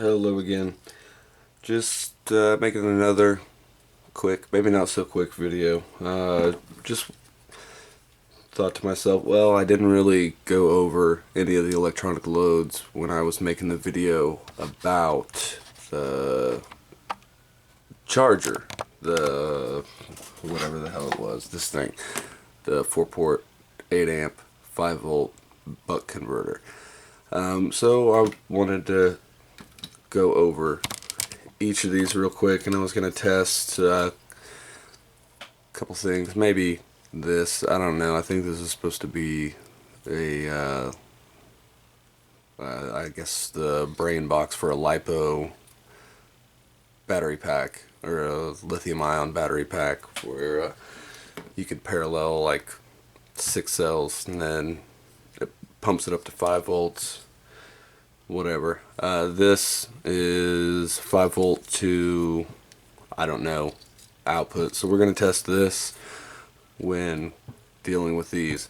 Hello again. Just making another quick, maybe not so quick video. Just thought to myself, well, I didn't really go over any of the electronic loads when I was making the video about the charger, the whatever the hell it was, this thing, the 4-port, 8 amp, 5 volt buck converter. So I wanted to go over each of these real quick, and I was going to test a couple things. Maybe this, I don't know. I think this is supposed to be a I guess the brain box for a LiPo battery pack, or a lithium ion battery pack, where you could parallel like 6 cells and then it pumps it up to 5 volts, whatever. This is 5 volt to, I don't know, output. So we're going to test this when dealing with these.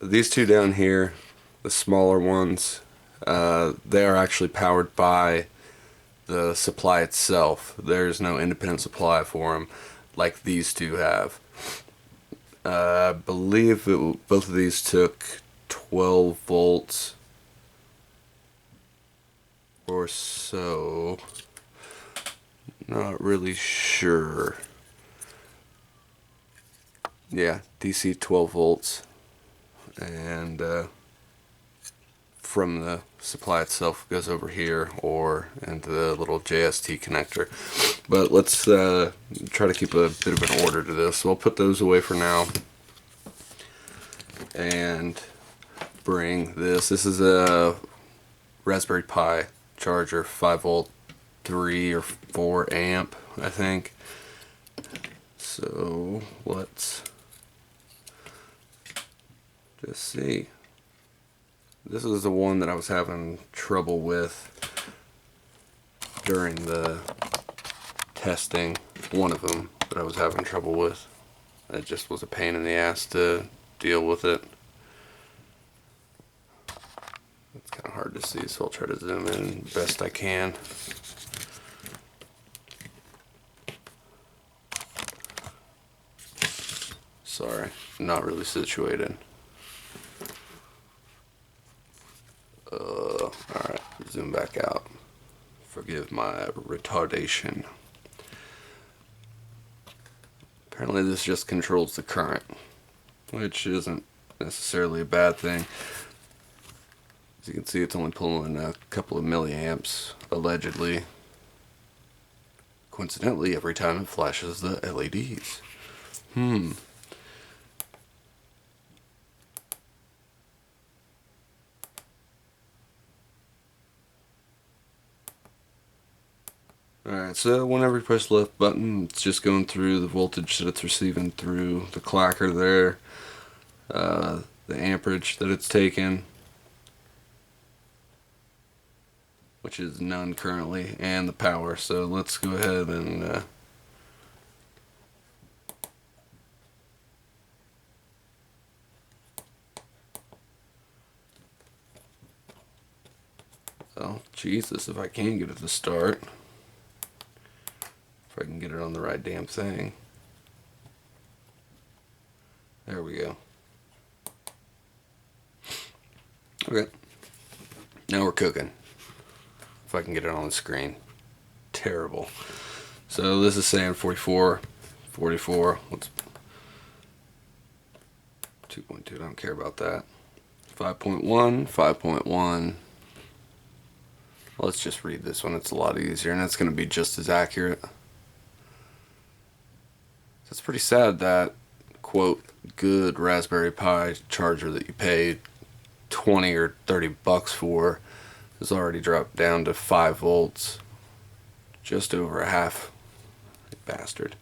These two down here, the smaller ones, they are actually powered by the supply itself. There's no independent supply for them like these two have. I believe both of these took 12 volts or so. Not really sure. Yeah, DC 12 volts, and from the supply itself goes over here or into the little JST connector. But let's try to keep a bit of an order to this. So I'll put those away for now and bring this. This is a Raspberry Pi charger, 5 volt, 3 or 4 amp, I think. So let's just see. This is the one that I was having trouble with during the testing. One of them that I was having trouble with. It just was a pain in the ass to deal with it. It's kind of hard to see, so I'll try to zoom in best I can. Sorry, not really situated. Alright, zoom back out. Forgive my retardation. Apparently this just controls the current, which isn't necessarily a bad thing. As you can see, it's only pulling a couple of milliamps, allegedly. Coincidentally, every time it flashes the LEDs. Alright, so whenever you press the left button, it's just going through the voltage that it's receiving through the clacker there, the amperage that it's taking, which is none currently, and the power. So let's go ahead and well, Jesus, if I can get it to start. If I can get it on the right damn thing. There we go. Okay. Now we're cooking. If I can get it on the screen. Terrible. So this is saying 44, 44. Let's 2.2, I don't care about that. 5.1, 5.1. Let's just read this one. It's a lot easier, and it's going to be just as accurate. It's pretty sad that, quote, good Raspberry Pi charger that you paid 20 or 30 bucks for has already dropped down to 5 volts. Just over a half. Bastard.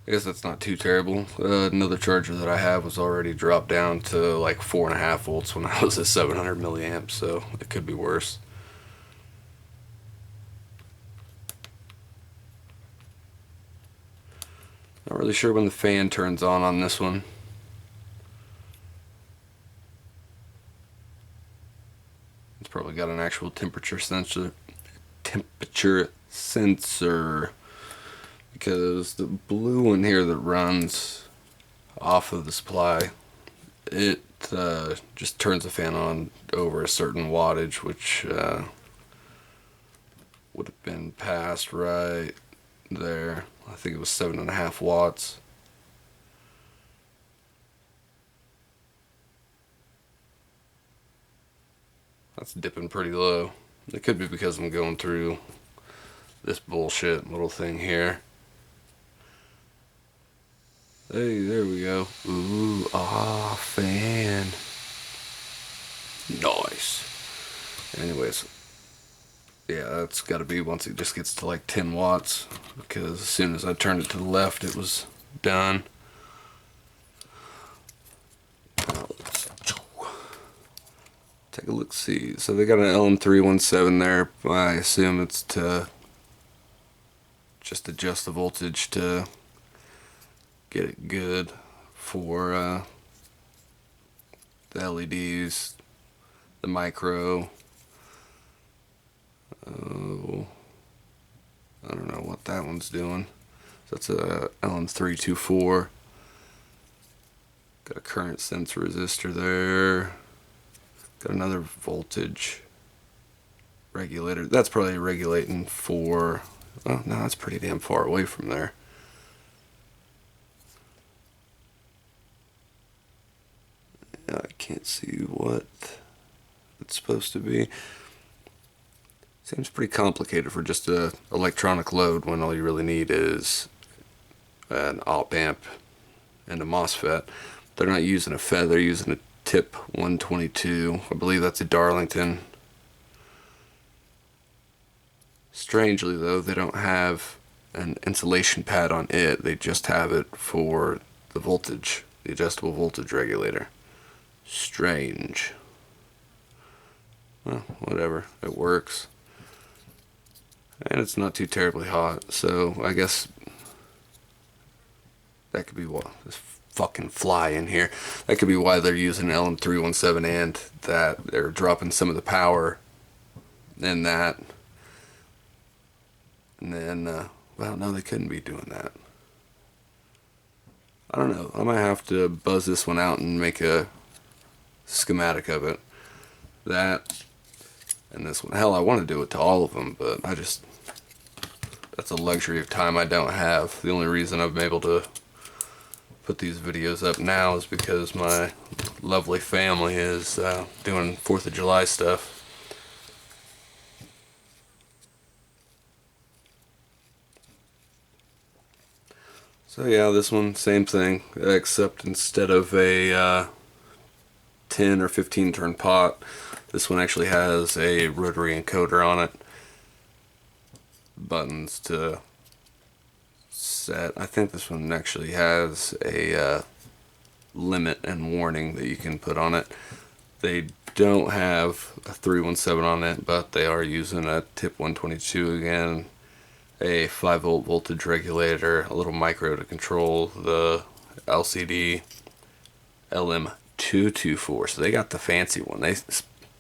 I guess that's not too terrible. Another charger that I have was already dropped down to like 4.5 volts when I was at 700 milliamps, so it could be worse. Not really sure when the fan turns on this one. It's probably got an actual temperature sensor, because the blue one here that runs off of the supply, it just turns the fan on over a certain wattage, which would have been past right there. I think it was 7.5 watts. That's dipping pretty low. It could be because I'm going through this bullshit little thing here. Hey, there we go. Ooh, fan. Nice. Anyways, yeah, that's got to be once it just gets to like 10 watts, because as soon as I turned it to the left, it was done. Take a look, see. So they got an LM317 there. I assume it's to just adjust the voltage to get it good for the LEDs, the micro. Oh, I don't know what that one's doing. So that's a LM324. Got a current sense resistor there. Got another voltage regulator. That's probably regulating for... Oh, no, that's pretty damn far away from there. I can't see what it's supposed to be. Seems pretty complicated for just a electronic load, when all you really need is an op amp and a MOSFET. They're not using a FET, they're using a tip 122. I believe that's a Darlington. Strangely though, they don't have an insulation pad on it. They just have it for the voltage, the adjustable voltage regulator. Strange. Well, whatever. It works. And it's not too terribly hot, so I guess that could be what this fucking fly in here. That could be why they're using LM317, and that they're dropping some of the power in that. And then, well, no, they couldn't be doing that. I don't know. I might have to buzz this one out and make a schematic of it. That and this one. Hell, I want to do it to all of them, but that's a luxury of time I don't have. The only reason I've been able to put these videos up now is because my lovely family is doing 4th of July stuff. So yeah, this one, same thing, except instead of a 10 or 15 turn pot, this one actually has a rotary encoder on it. Buttons to set. I think this one actually has a limit and warning that you can put on it. They don't have a 317 on it, but they are using a tip 122 again, a 5-volt voltage regulator, a little micro to control the LCD LM224. So they got the fancy one. They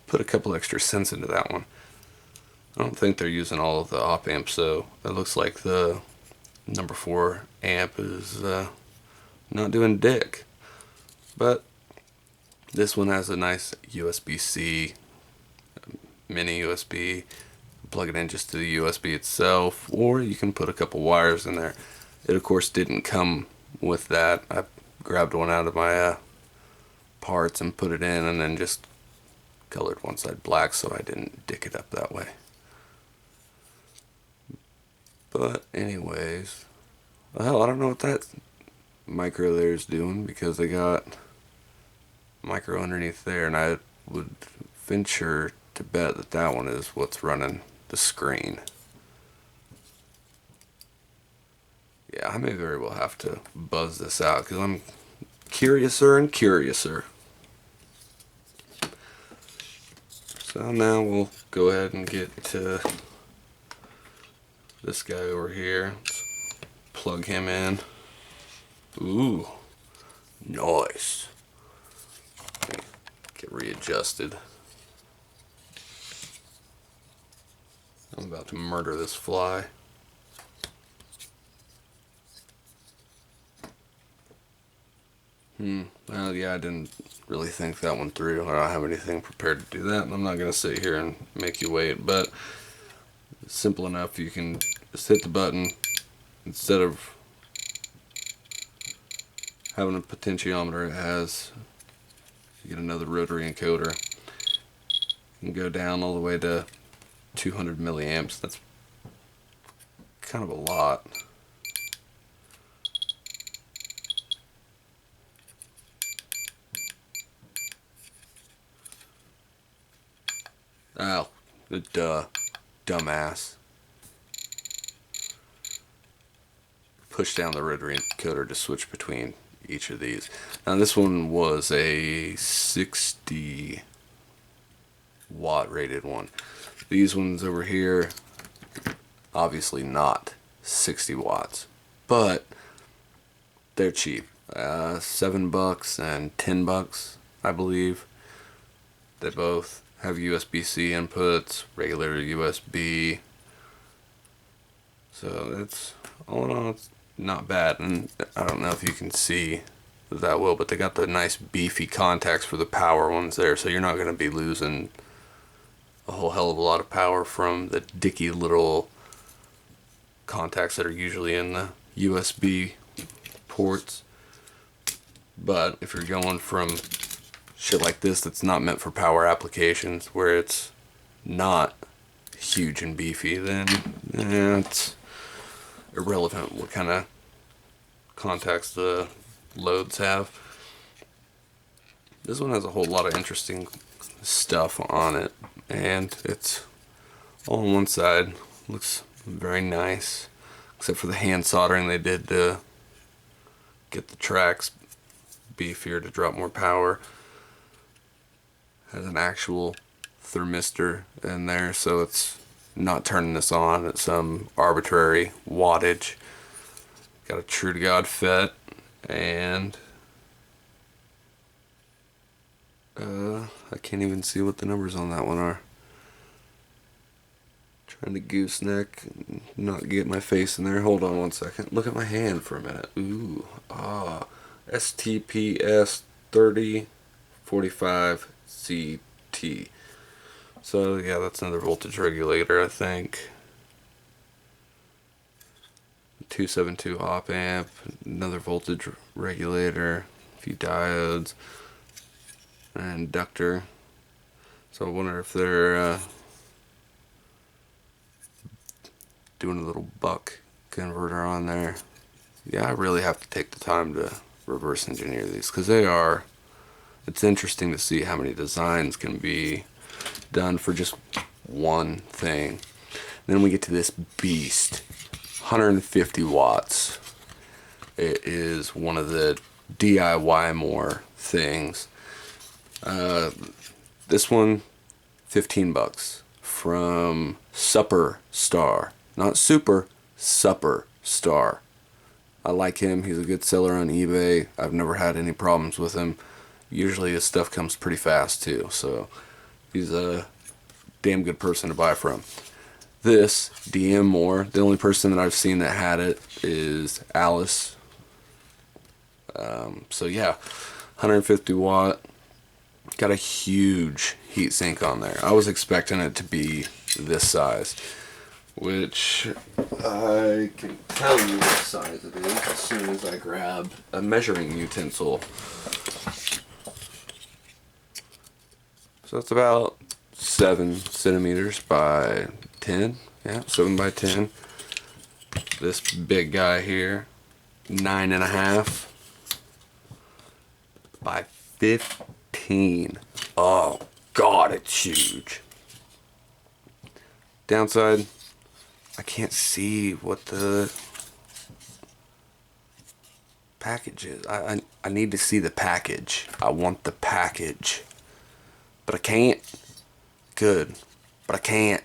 put a couple extra cents into that one. I don't think they're using all of the op amps, so it looks like the number 4 amp is not doing dick. But this one has a nice USB-C, mini USB. Plug it in just to the USB itself, or you can put a couple wires in there. It of course didn't come with that. I grabbed one out of my parts and put it in, and then just colored one side black so I didn't dick it up that way. But anyways, well, I don't know what that micro there is doing, because they got micro underneath there, and I would venture to bet that that one is what's running the screen. Yeah, I may very well have to buzz this out, because I'm curiouser and curiouser. So now we'll go ahead and get to this guy over here. Let's plug him in. Ooh, nice. Get readjusted. I'm about to murder this fly. Well, yeah, I didn't really think that one through. I don't have anything prepared to do that. I'm not going to sit here and make you wait, but it's simple enough. You can just hit the button instead of having a potentiometer. It has, you get another rotary encoder. You can go down all the way to 200 milliamps. That's kind of a lot. Oh, duh, dumbass. Push down the rotary encoder to switch between each of these. Now this one was a 60 watt rated one. These ones over here, obviously not 60 watts, but they're cheap. $7 and $10, I believe. They both have USB-C inputs, regular USB. So it's, all in all, it's not bad. And I don't know if you can see that well, but they got the nice beefy contacts for the power ones there, so you're not going to be losing a whole hell of a lot of power from the dicky little contacts that are usually in the USB ports. But if you're going from shit like this that's not meant for power applications, where it's not huge and beefy, then it's irrelevant what kind of contacts the loads have. This one has a whole lot of interesting stuff on it, and it's all on one side. Looks very nice, except for the hand soldering they did to get the tracks beefier to drop more power. Has an actual thermistor in there, so it's not turning this on at some arbitrary wattage. Got a true to God FET, and I can't even see what the numbers on that one are. Trying to gooseneck, not get my face in there. Hold on one second. Look at my hand for a minute. Ooh, STPS 3045CT. So yeah, that's another voltage regulator, I think. 272 op amp, another voltage regulator, a few diodes, an inductor. So I wonder if they're doing a little buck converter on there. Yeah, I really have to take the time to reverse engineer these, because they are, it's interesting to see how many designs can be done for just one thing. Then we get to this beast, 150 watts. It is one of the diymore things. This one, $15 from Supper Star. Not Super, Supper Star. I like him. He's a good seller on eBay. I've never had any problems with him. Usually his stuff comes pretty fast too, so he's a damn good person to buy from. This diymore, the only person that I've seen that had it is Alice. So yeah, 150 watt. Got a huge heat sink on there. I was expecting it to be this size, which I can tell you what size it is as soon as I grab a measuring utensil. So it's about 7 centimeters by 10. Yeah, 7 by 10. This big guy here, 9.5 by 15. Oh God, it's huge. Downside, I can't see what the package is. I need to see the package. I want the package, but I can't. Good, but I can't.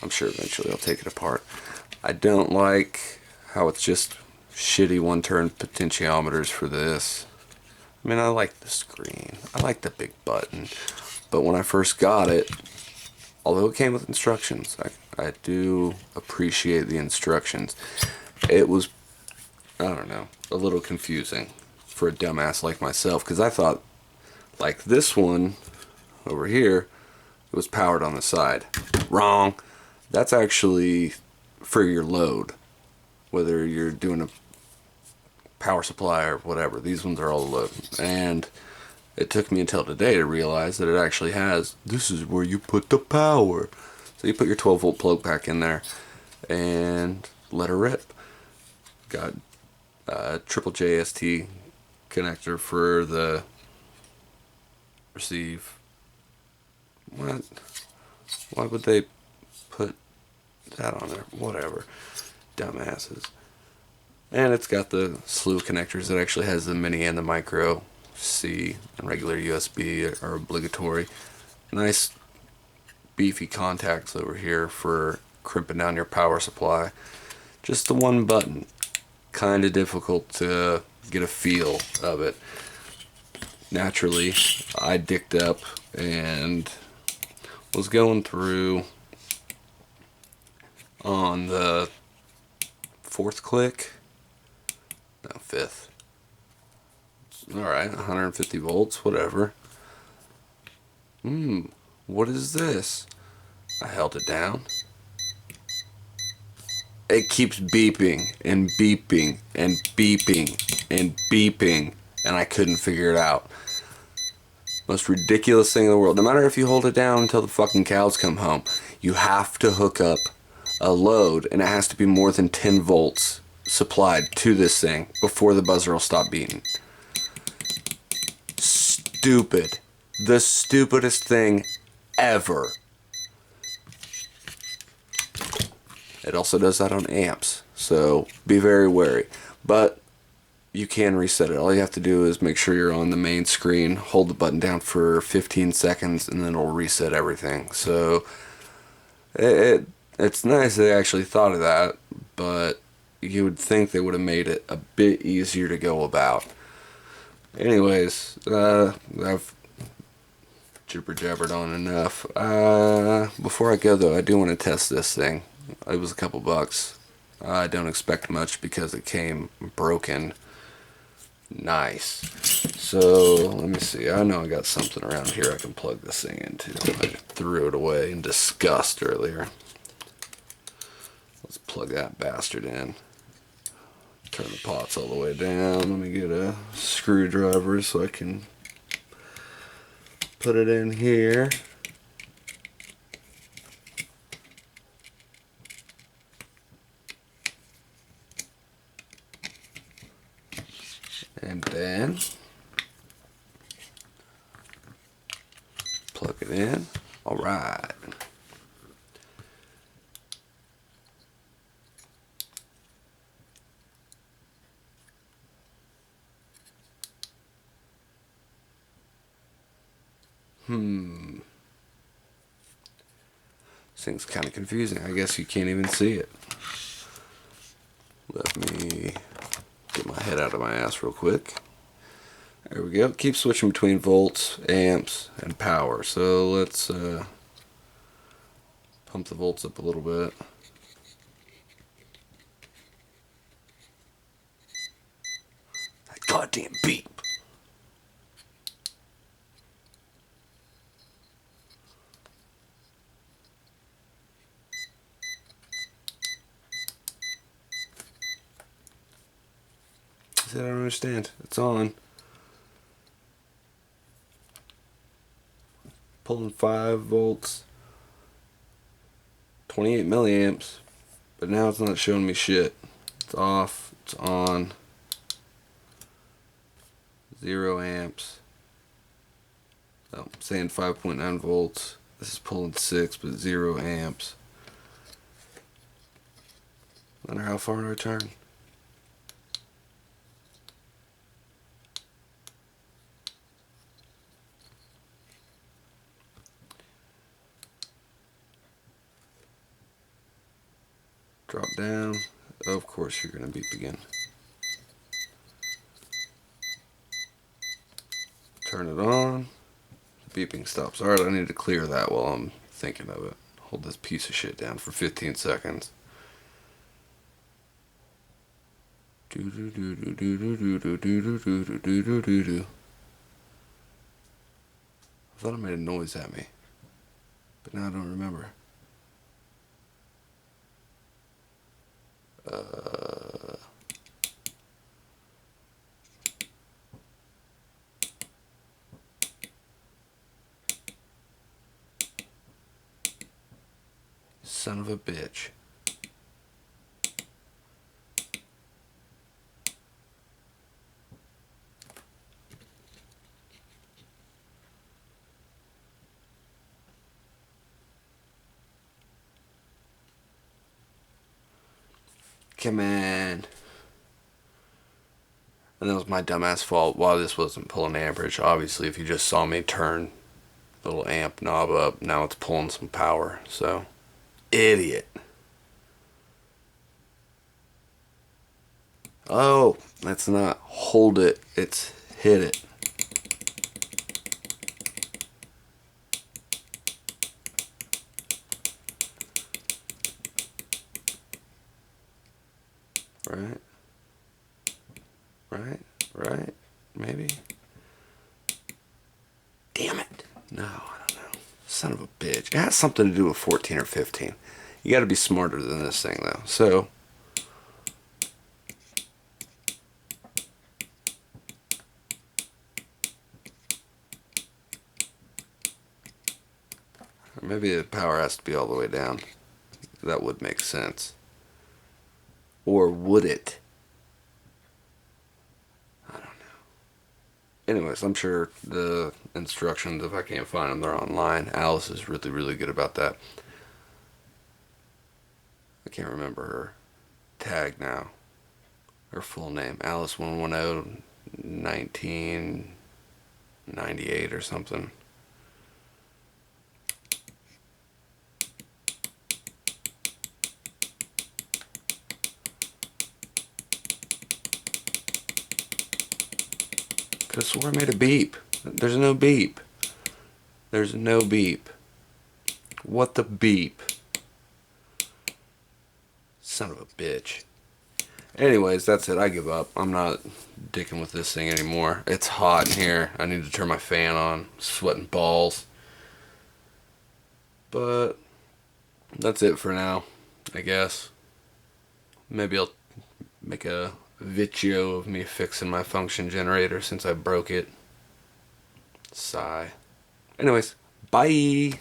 I'm sure eventually I'll take it apart. I don't like how it's just shitty one-turn potentiometers for this. I mean, I like the screen. I like the big button. But when I first got it, although it came with instructions, I do appreciate the instructions. It was, I don't know, a little confusing for a dumbass like myself, because I thought, like this one over here, it was powered on the side. Wrong. That's actually for your load, whether you're doing a power supply or whatever. These ones are all load. And it took me until today to realize that it actually has, this is where you put the power. So you put your 12 volt plug pack in there and let her rip. Got a triple JST connector for the receive. What? Why would they put that on there? Whatever. Dumbasses. And it's got the slew of connectors. It actually has the mini and the micro. C and regular USB are obligatory. Nice beefy contacts over here for crimping down your power supply. Just the one button. Kind of difficult to get a feel of it. Naturally, I dicked up and was going through on the fourth click. No, fifth. Alright, 150 volts, whatever. What is this? I held it down. It keeps beeping and beeping and beeping and beeping, and I couldn't figure it out. Most ridiculous thing in the world. No matter if you hold it down until the fucking cows come home, you have to hook up a load, and it has to be more than 10 volts supplied to this thing before the buzzer will stop beating. Stupid. The stupidest thing ever. It also does that on amps, so be very wary. But you can reset it. All you have to do is make sure you're on the main screen, hold the button down for 15 seconds, and then it'll reset everything. So it's nice they actually thought of that, but you would think they would have made it a bit easier to go about. Anyways, I've jibber jabbered on enough. Before I go though, I do want to test this thing. It was a couple bucks. I don't expect much because it came broken. Nice. So let me see. I know I got something around here I can plug this thing into. I threw it away in disgust earlier. Let's plug that bastard in. Turn the pots all the way down. Let me get a screwdriver so I can put it in here. And then plug it in. All right. This thing's kind of confusing. I guess you can't even see it. Let me get my head out of my ass real quick. There we go. Keep switching between volts, amps, and power. So let's pump the volts up a little bit. That goddamn beep. I don't understand. It's on. Pulling 5 volts, 28 milliamps, but now it's not showing me shit. It's off, it's on, 0 amps. Oh, I'm saying 5.9 volts. This is pulling 6, but 0 amps. Wonder how far do I turn? Drop down. Of course you're going to beep again. Turn it on. The beeping stops. Alright, I need to clear that while I'm thinking of it. Hold this piece of shit down for 15 seconds. Do do do do do do do do do do do do do. I thought it made a noise at me, but now I don't remember. Son of a bitch. Come on. And that was my dumbass fault. While this wasn't pulling amperage, obviously, if you just saw me turn the little amp knob up, now it's pulling some power. So, idiot. Oh, that's not hold it, it's hit it. Right? Right? Right? Maybe? Damn it. No, I don't know. Son of a bitch. It has something to do with 14 or 15. You gotta be smarter than this thing, though. So, maybe the power has to be all the way down. That would make sense. Or would it? I don't know. Anyways, I'm sure the instructions, if I can't find them, they're online. Alice is really, really good about that. I can't remember her tag now. Her full name. Alice 110 1998 or something. Could have swore I made a beep. There's no beep. There's no beep. What the beep? Son of a bitch. Anyways, that's it. I give up. I'm not dicking with this thing anymore. It's hot in here. I need to turn my fan on. Sweating balls. But that's it for now, I guess. Maybe I'll make a video of me fixing my function generator since I broke it. Sigh. Anyways, bye.